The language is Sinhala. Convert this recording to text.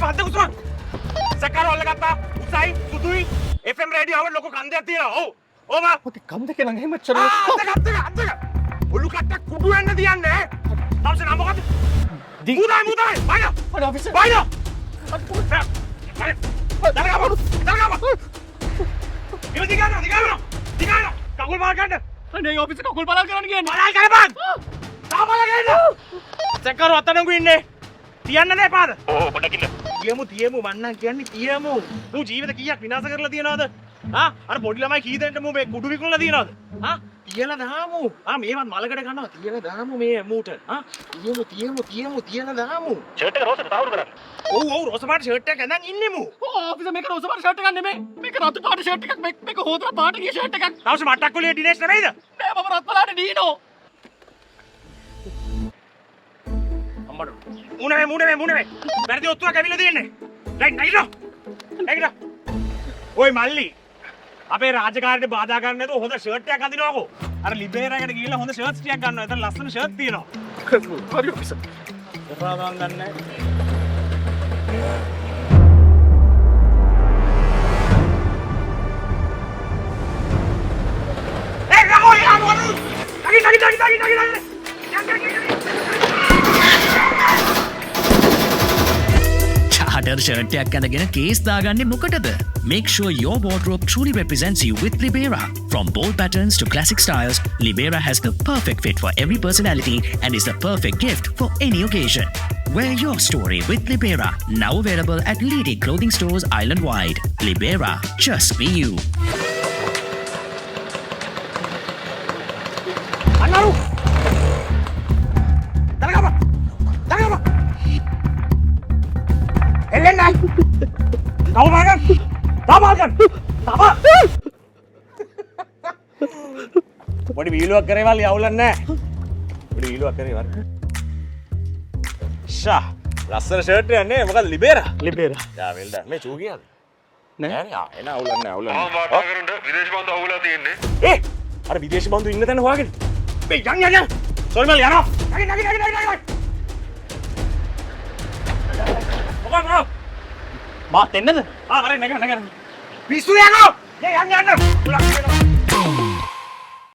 මද්ද කුසුම. සැකර වල ගත්තා. උසයි සුදුයි FM රේඩියෝ වල ලොකු කන්දයක් තියෙනවා. ඔව්. ඕම. ඔතේ කම් දෙක නම් එහෙම චරල. අද්දක. ඔලු කට්ට කුඩු වෙන්න තියන්නේ. තාමසේ නම මොකද? මුදායි. බයින. අනේ ඔෆිසර්. බයින. දරගම. ඉව දිගාන. කකුල් මාර ගන්න. අනේ ඔෆිසර් කකුල් බලල් කරන්න කියන්නේ. බලල් කරපන්. තාමල ගන්න. සැකර අතනඟු ඉන්නේ. තියන්න නෑ පාද. ඕ පොඩකින්න. තියමු මන්නම් කියන්නේ තියමු. ඌ ජීවිත කීයක් විනාශ කරලා තියනවද? අර පොඩි ළමයි කී දෙනෙක්ට මේ කුඩු විකුණලා තියනවද? තියලා දාමු. මේවත් මලකට ගන්නවා. තියලා දාමු මේ මූට. තියමු තියලා දාමු. ෂර්ට් එක රෝසට තවුරු කරන්න. ඔව් රෝස පාට ෂර්ට් එකක් ඇඳන් ඉන්නෙමු. ඔෆිසර් මේක රෝස පාට ෂර්ට් එකක් නෙමෙයි. මේක රතු පාට ෂර්ට් එකක්. මේක හොදලා පාට ගිය ෂර්ට් එකක්. තාමසේ මට්ටක් කොලිය ඩිනේෂ් නෙමෙයිද? නෑ මම රත් පාට ඩීනෝ. මුණේ. වැරදි ඔත්තුවක් ඇවිල්ලා තියෙන්නේ. නැගිට. ඔය මල්ලි. අපේ රාජකාරියට බාධා ගන්න නැතුව හොඳ ෂර්ට් එකක් අඳිනවකෝ. අර ලිබේරාකට ගිහිල්ලා හොඳ ෂර්ට්ස් ටිකක් ගන්නවා. එතන ලස්සන ෂර්ට් තියෙනවා. හරි ඔෆිසර්. එපාදාන් ගන්නෑ. Charter shirt එකක් අඳගෙන කේස් දාගන්නේ මොකටද? Make sure your wardrobe truly represents you with Libera. From bold patterns to classic styles, Libera has the perfect fit for every personality and is the perfect gift for any occasion. Wear your story with Libera. Now available at leading clothing stores island-wide. Libera, just be you. අන්නරු. දරගම. එල්ලෙන්නයි. තාමල්ගන්. පොඩි වීලුවක් කරේවල් යවුලක් නැහැ. පොඩි වීලුවක් කරේවල්. ෂා ලස්සන ෂර්ට් එකක් නේ. මොකද ලිබේරා. යා වෙල්ඩා. මේ චූ කියලාද? නෑ නේ. එන අවුලක් නැහැ. මම වාර්තා කරන්න විදේශ බන්දු අහුවලා තියෙන්නේ. අර විදේශ බන්දු ඉන්න තැන හොයාගෙන. මේ යන්න. සෝරි මල් යනවා. නගි. මොකක්ද? මාත් එන්නද? හරි නග. පිස්සු යනවා. යන්න.